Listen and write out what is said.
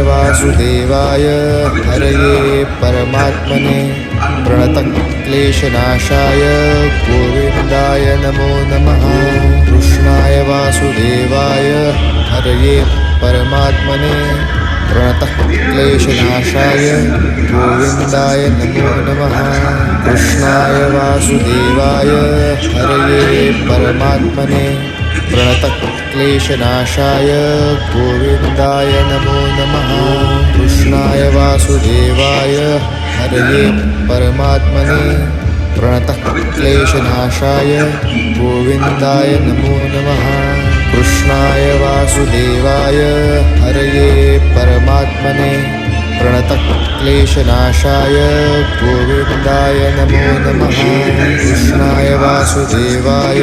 वासुदेवाय हरये परमात्मने प्रणतक्लेशनाशाय गोविन्दाय नमो नमः। कृष्णाय वासुदेवाय हरये परमात्मने प्रणतक्लेशनाशाय गोविन्दाय नमो नमः। कृष्णाय वासुदेवाय हरये परमात्मने प्रणतक्लेशनाशाय गोविन्दाय नमो नमः। कृष्णाय वासुदेवाय हरये परमात्मने प्रणतक्लेशनाशाय गोविन्दाय नमो नमः। कृष्णाय वासुदेवाय हरये परमात्मने प्रणतक्लेशनाशाय गोविन्दाय नमो नमः। कृष्णाय वासुदेवाय